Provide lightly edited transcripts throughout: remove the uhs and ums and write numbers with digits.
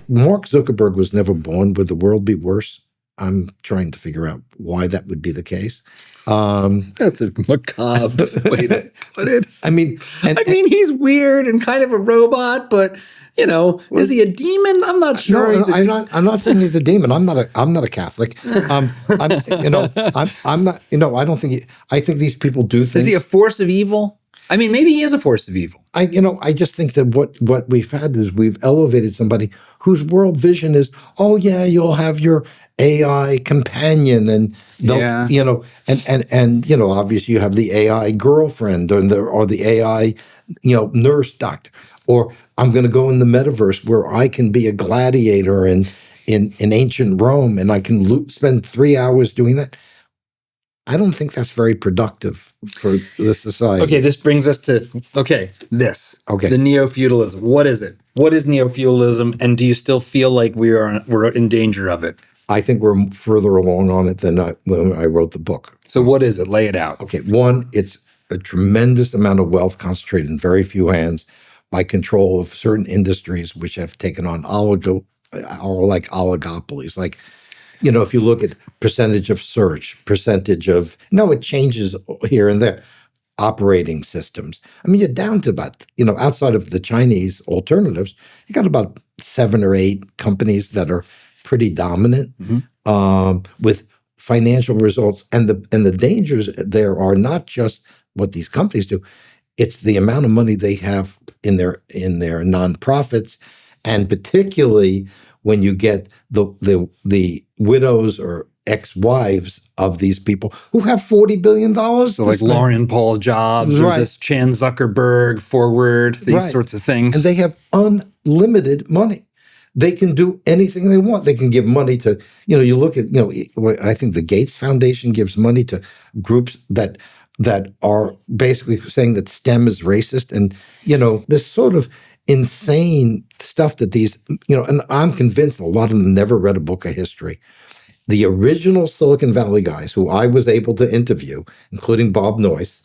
Mark Zuckerberg was never born. Would the world be worse? I'm trying to figure out why that would be the case. That's a macabre way to put it. I mean, he's weird and kind of a robot, but is he a demon? I'm not sure. No, I'm not saying he's a demon. I'm not a Catholic. I'm not. I don't think. I think these people do things. Is he a force of evil? I mean, maybe he is a force of evil. I just think that what we've had is we've elevated somebody whose world vision is, oh yeah, you'll have your AI companion, and obviously you have the AI girlfriend or the AI, nurse doctor, or I'm going to go in the metaverse where I can be a gladiator in ancient Rome, and I can spend 3 hours doing that. I don't think that's very productive for the society. Okay, this brings us to the neo-feudalism. What is it? What is neo-feudalism, and do you still feel like we're in danger of it? I think we're further along on it than when I wrote the book. So what is it? Lay it out. Okay, one, it's a tremendous amount of wealth concentrated in very few hands by control of certain industries which have taken on oligopolies. Like, if you look at percentage of search, it changes here and there. Operating systems. I mean, you're down to about, outside of the Chinese alternatives, you got about 7 or 8 companies that are pretty dominant with financial results. And the dangers there are not just what these companies do, it's the amount of money they have in their nonprofits, and particularly when you get the widows or ex-wives of these people who have $40 billion. So like Lauren Paul Jobs, or this Chan Zuckerberg, Forward, these sorts of things. And they have unlimited money. They can do anything they want. They can give money to, you look at, I think the Gates Foundation gives money to groups that are basically saying that STEM is racist. And, this sort of insane stuff that these, and I'm convinced a lot of them never read a book of history. The original Silicon Valley guys who I was able to interview, including Bob Noyce,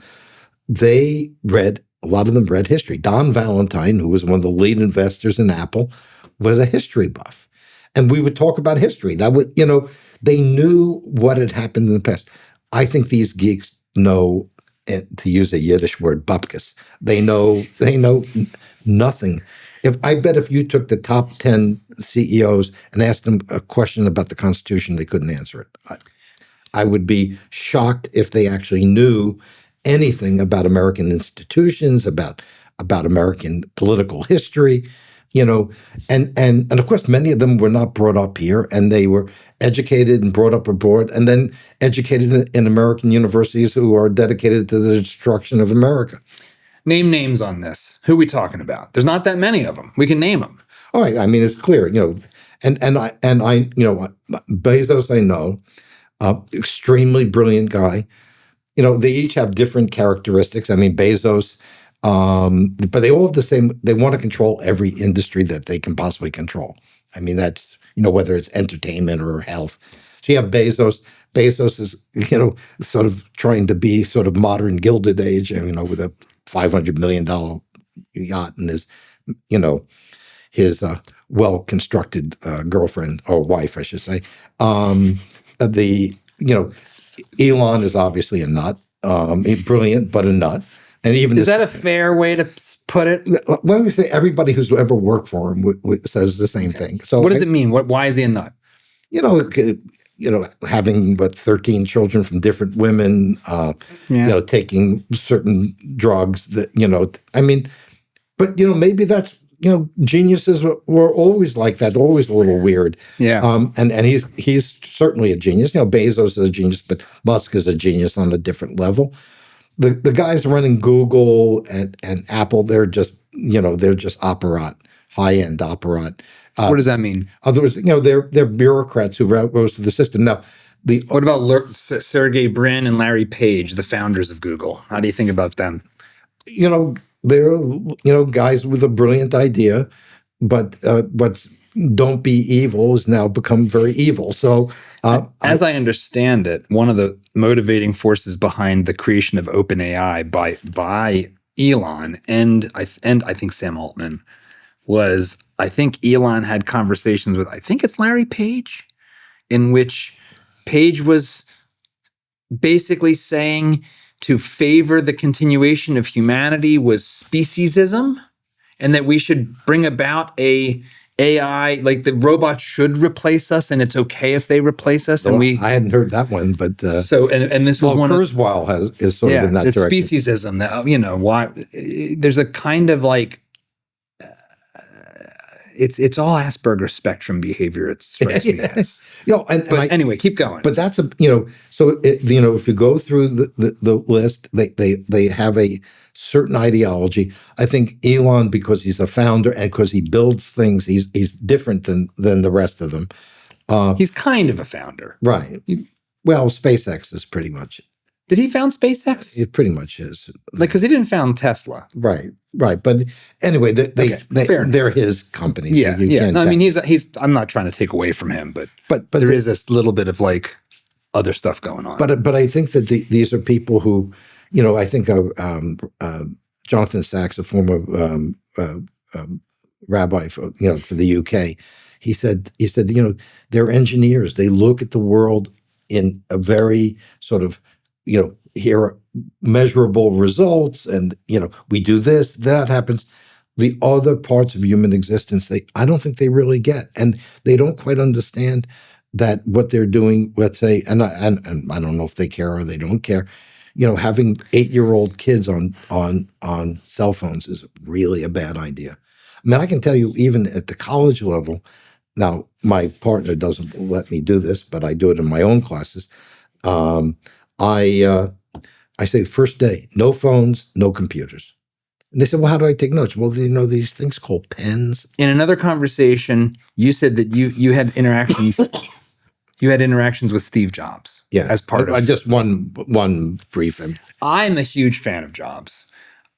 a lot of them read history. Don Valentine, who was one of the lead investors in Apple, was a history buff. And we would talk about history. They knew what had happened in the past. I think these geeks know, to use a Yiddish word, bupkis. They know nothing. I bet if you took the top 10 CEOs and asked them a question about the Constitution, they couldn't answer it. I would be shocked if they actually knew anything about American institutions, about American political history, and of course, many of them were not brought up here, and they were educated and brought up abroad, and then educated in American universities who are dedicated to the destruction of America. Name names on this. Who are we talking about? There's not that many of them. We can name them. All right. I mean, it's clear, and I Bezos, I know, extremely brilliant guy. They each have different characteristics. I mean, Bezos, but they all have the same. They want to control every industry that they can possibly control. I mean, that's, whether it's entertainment or health. So you have Bezos. Bezos is, sort of trying to be sort of modern Gilded Age, with a $500 million yacht and his well-constructed girlfriend, or wife, I should say. Elon is obviously a nut, brilliant, but a nut. And even is that a fair way to put it? When we say everybody who's ever worked for him says the same thing. So what does it mean? Why is he a nut? Having 13 children from different women, taking certain drugs that, I mean, but, maybe that's, geniuses were always like that. They're always a little weird. Yeah. And he's certainly a genius. Bezos is a genius, but Musk is a genius on a different level. The guys running Google and Apple, they're just operant, high-end operant. What does that mean? Otherwise, they're bureaucrats who rose to the system. Now, what about Sergey Brin and Larry Page, the founders of Google? How do you think about them? They're guys with a brilliant idea, but what's don't be evil has now become very evil. So, as I understand it, one of the motivating forces behind the creation of OpenAI by Elon and I think Sam Altman was I think Elon had conversations with, I think it's Larry Page, in which Page was basically saying to favor the continuation of humanity was speciesism, and that we should bring about a AI, like the robots should replace us, and it's okay if they replace us. Well, And I hadn't heard that one, but and this was one Kurzweil is sort of in that it's direction. speciesism. That why there's a kind of like it's all Asperger's spectrum behavior. It strikes me as. Anyway, keep going. But that's if you go through the list, they have a certain ideology. I think Elon, because he's a founder and because he builds things, he's different than the rest of them. He's kind of a founder, right? Well, SpaceX is pretty much. Did he found SpaceX? It pretty much is. Because he didn't found Tesla. Right. But anyway, they're his companies. Yeah, No, I mean, he's. I'm not trying to take away from him, but there is this little bit of like other stuff going on. But I think that these are people who, I think Jonathan Sachs, a former rabbi for the UK, he said they're engineers. They look at the world in a very sort of here are measurable results, and we do this, that happens. The other parts of human existence, I don't think they really get, and they don't quite understand that what they're doing. Let's say, and I don't know if they care or they don't care. Having 8-year-old kids on cell phones is really a bad idea. I mean, I can tell you, even at the college level. Now, my partner doesn't let me do this, but I do it in my own classes. I say first day, no phones, no computers. And they said, well, how do I take notes? Well, these things called pens. In another conversation, you said that you had interactions. You had interactions with Steve Jobs. Yeah, as part of just one brief. I'm a huge fan of Jobs,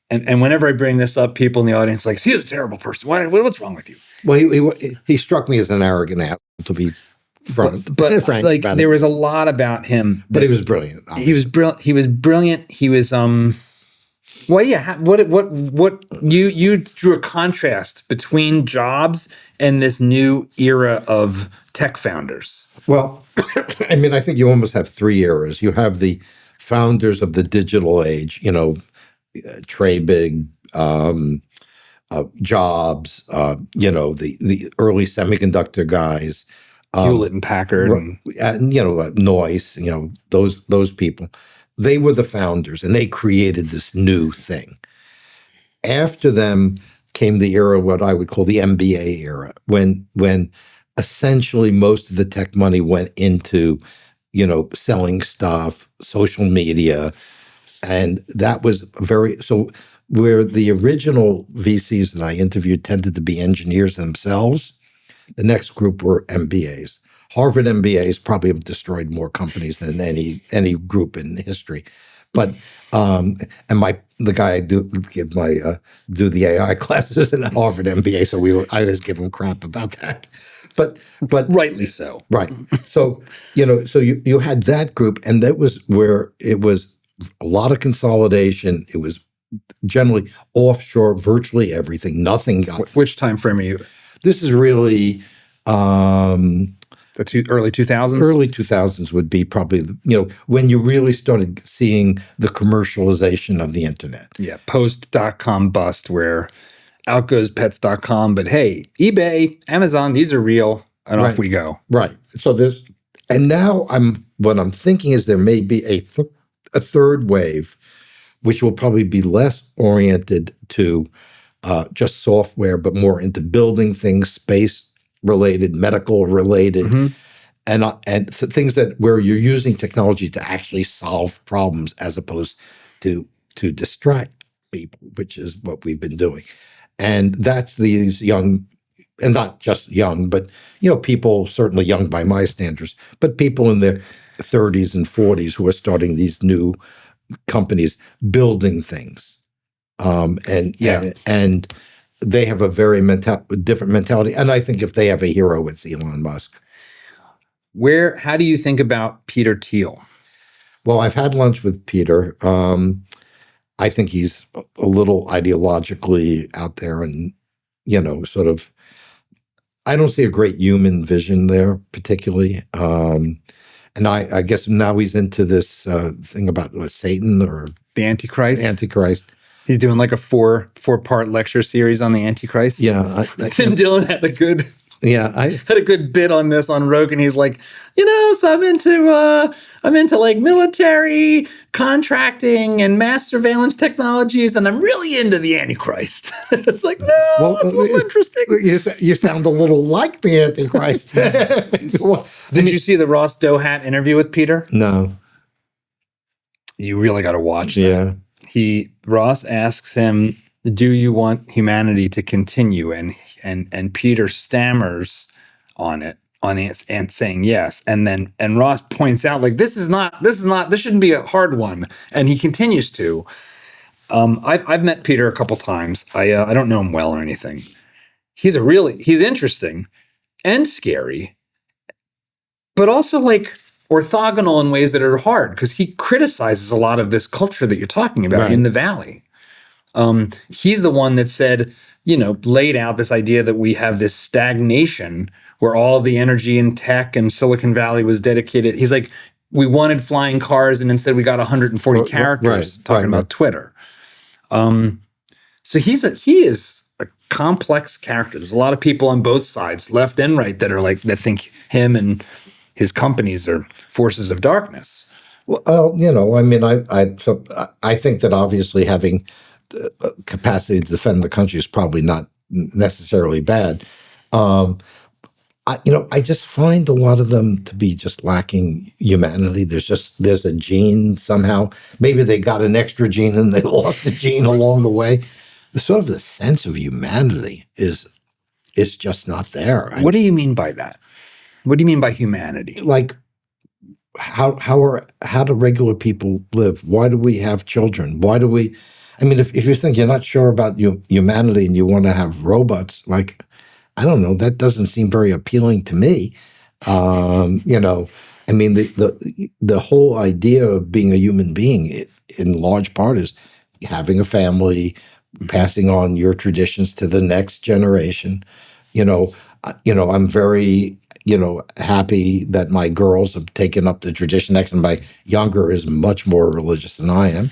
and whenever I bring this up, people in the audience like, he's a terrible person. What's wrong with you? Well, he struck me as an arrogant ass, to be frank like about there it. was a lot about him, but he was brilliant. Obviously. He was brilliant. He was well, yeah. What you drew a contrast between Jobs and this new era of tech founders. Well, I mean, I think you almost have 3 eras. You have the founders of the digital age, Trey Big, Jobs, the early semiconductor guys, Hewlett and Packard, and Noyce, those people. They were the founders, and they created this new thing. After them came the era, what I would call the MBA era, when essentially most of the tech money went into, selling stuff, social media, and that was where the original VCs that I interviewed tended to be engineers themselves. The next group were MBAs. Harvard MBAs probably have destroyed more companies than any group in history. But and the guy I do the AI classes in Harvard MBA, so I always give him crap about that. But rightly so. Right. So you had that group, and that was where it was a lot of consolidation. It was generally offshore, virtually everything. Nothing got. Which time frame are you? This is really the early 2000s. Early 2000s would be probably when you really started seeing the commercialization of the internet. Yeah, post.com bust, where out goes pets.com. But hey, eBay, Amazon, these are real, and off we go. Right. So and now what I'm thinking is there may be a third wave, which will probably be less oriented to just software, but more into building things, space-related, medical-related, and things where you're using technology to actually solve problems as opposed to distract people, which is what we've been doing. And that's these young, and not just young, but people certainly young by my standards, but people in their 30s and 40s who are starting these new companies building things. And they have a very different mentality. And I think if they have a hero, it's Elon Musk. How do you think about Peter Thiel? Well, I've had lunch with Peter. I think he's a little ideologically out there, and sort of, I don't see a great human vision there particularly. And I guess now he's into this thing about Satan or the Antichrist. Antichrist. He's doing like a four-part lecture series on the Antichrist. Yeah, Tim Dillon had a good. Yeah, I had a good bit on this on Rogan. He's like, so I'm into like military contracting and mass surveillance technologies, and I'm really into the Antichrist. It's like, no, it's a little interesting. You sound a little like the Antichrist. Did you see the Ross Dohat interview with Peter? No. You really got to watch that. Yeah. Ross asks him, do you want humanity to continue? And Peter stammers on it and saying yes. And Ross points out, like, this shouldn't be a hard one. And he continues to. I've met Peter a couple times. I don't know him well or anything. He's interesting and scary, but also like orthogonal in ways that are hard, because he criticizes a lot of this culture that you're talking about in the Valley. He's the one that said, laid out this idea that we have this stagnation where all the energy in tech and Silicon Valley was dedicated. He's like, we wanted flying cars, and instead we got 140 characters talking about Twitter. So he is a complex character. There's a lot of people on both sides, left and right, that think him and his companies are forces of darkness. Well, I think that obviously having the capacity to defend the country is probably not necessarily bad. I just find a lot of them to be just lacking humanity. There's a gene somehow. Maybe they got an extra gene and they lost the gene along the way. The sense of humanity is just not there. What do you mean by that? What do you mean by humanity? Like, how do regular people live? Why do we have children? Why do we? I mean, if you think you're not sure about humanity and you want to have robots, like, I don't know, that doesn't seem very appealing to me. I mean, the whole idea of being a human being, in large part, is having a family, passing on your traditions to the next generation. I'm very happy that my girls have taken up the tradition next, and my younger is much more religious than I am.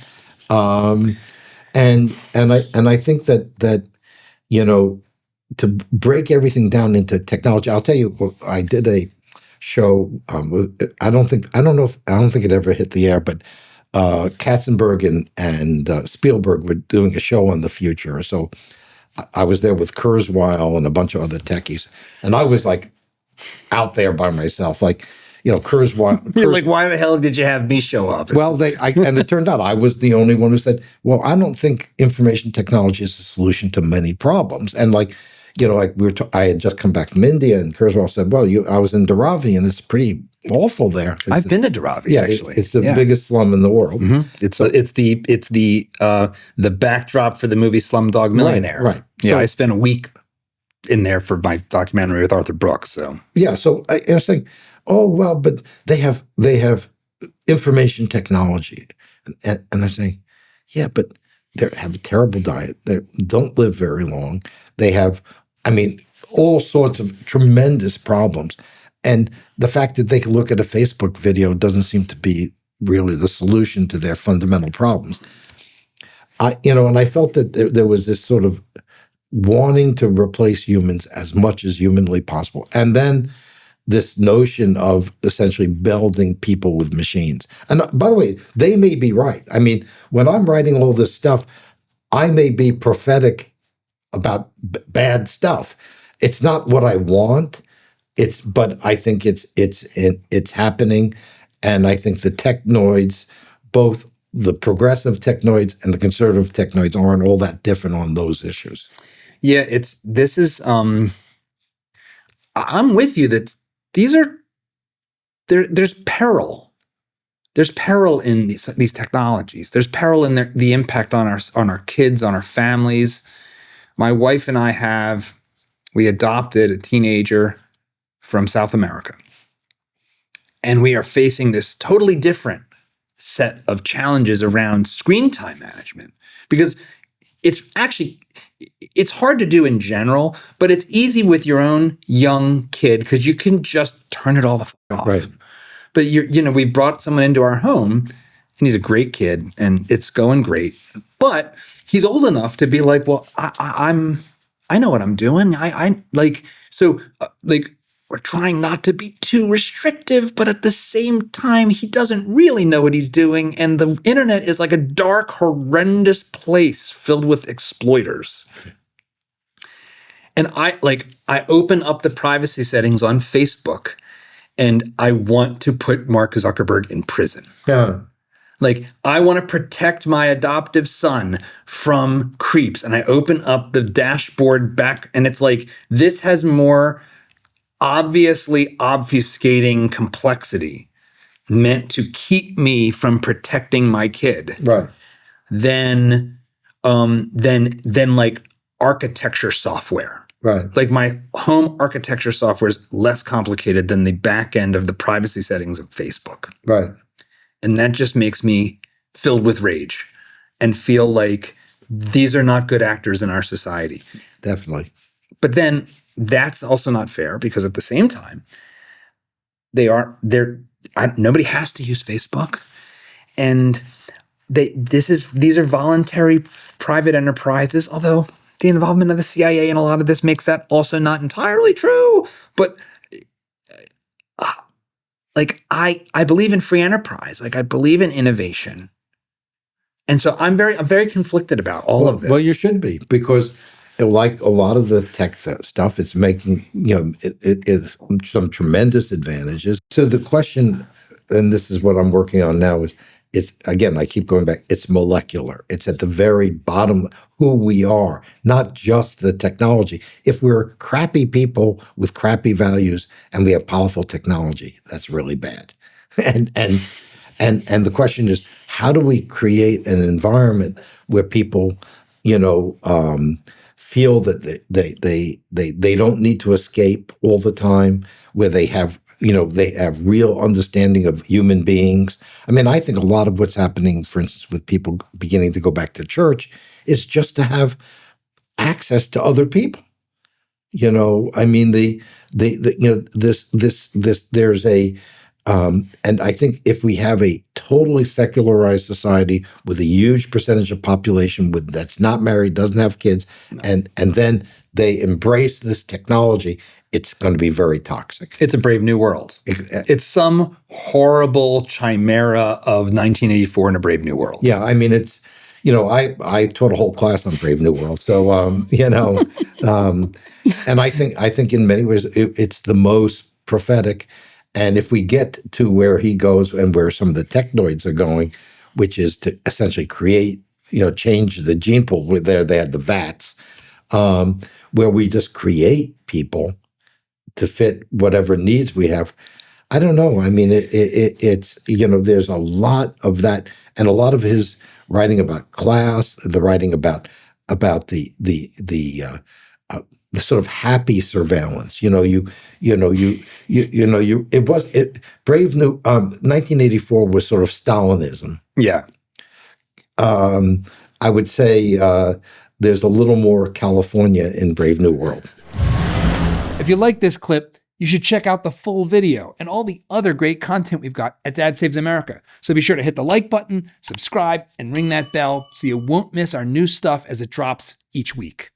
And I think that to break everything down into technology. I'll tell you, I did a show. I don't think it ever hit the air, but Katzenberg and Spielberg were doing a show on the future. So I was there with Kurzweil and a bunch of other techies, and I was like out there by myself, like. Kurzweil. You're like, why the hell did you have me show up? Well, and it turned out I was the only one who said, well, I don't think information technology is the solution to many problems. And I had just come back from India, and Kurzweil said, well, I was in Dharavi, and it's pretty awful there. I've been to Dharavi, actually. It's the biggest slum in the world. Mm-hmm. It's the backdrop for the movie Slumdog Millionaire. Right. Yeah, I spent a week in there for my documentary with Arthur Brooks. So yeah, so I was saying, oh, well, but they have information technology. And I'm saying, yeah, but they have a terrible diet. They don't live very long. They have, all sorts of tremendous problems. And the fact that they can look at a Facebook video doesn't seem to be really the solution to their fundamental problems. And I felt that there was this sort of wanting to replace humans as much as humanly possible. And then this notion of essentially melding people with machines. And by the way, they may be right. I mean, when I'm writing all this stuff, I may be prophetic about bad stuff. It's not what I want. But I think it's happening. And I think the technoids, both the progressive technoids and the conservative technoids, aren't all that different on those issues. Yeah, I'm with you that there's peril. There's peril in these technologies. There's peril in the impact on our kids, on our families. My wife and I we adopted a teenager from South America. And we are facing this totally different set of challenges around screen time management, because it's actually, it's hard to do in general, but it's easy with your own young kid because you can just turn it all the fuck off. Right. But we brought someone into our home, and he's a great kid, and it's going great. But he's old enough to be like, well, I know what I'm doing. We're trying not to be too restrictive, but at the same time, he doesn't really know what he's doing. And the internet is like a dark, horrendous place filled with exploiters. And I open up the privacy settings on Facebook, and I want to put Mark Zuckerberg in prison. Yeah. Like, I want to protect my adoptive son from creeps. And I open up the dashboard back, and it's like, this has more obviously obfuscating complexity meant to keep me from protecting my kid. Right. Than like architecture software. Right. Like, my home architecture software is less complicated than the back end of the privacy settings of Facebook. Right. And that just makes me filled with rage and feel like these are not good actors in our society. Definitely. But then that's also not fair, because at the same time, nobody has to use Facebook. And these are voluntary private enterprises, although the involvement of the CIA in a lot of this makes that also not entirely true. But I believe in free enterprise. Like, I believe in innovation. And so I'm very conflicted about all of this. Well, you should be, because like a lot of the tech stuff, it's making, it is some tremendous advantages. So the question, and this is what I'm working on now, is it's, again, I keep going back, it's molecular. It's at the very bottom, who we are, not just the technology. If we're crappy people with crappy values and we have powerful technology, that's really bad. And the question is, how do we create an environment where people, feel that they don't need to escape all the time, where they have real understanding of human beings. I mean, I think a lot of what's happening, for instance, with people beginning to go back to church, is just to have access to other people. I mean, there's a, and I think if we have a totally secularized society with a huge percentage of population that's not married, doesn't have kids, and then they embrace this technology, it's going to be very toxic. It's a Brave New World. It's some horrible chimera of 1984 in a Brave New World. Yeah, I mean, it's, I taught a whole class on Brave New World, so and I think in many ways it's the most prophetic. And if we get to where he goes and where some of the technoids are going, which is to essentially create, change the gene pool, where they had the VATs, where we just create people to fit whatever needs we have. I don't know. I mean, it's there's a lot of that, and a lot of his writing about class, the writing about the sort of happy surveillance. Brave New 1984 was sort of Stalinism. Yeah. I would say there's a little more California in Brave New World. If you like this clip, you should check out the full video and all the other great content we've got at Dad Saves America. So be sure to hit the like button, subscribe, and ring that bell so you won't miss our new stuff as it drops each week.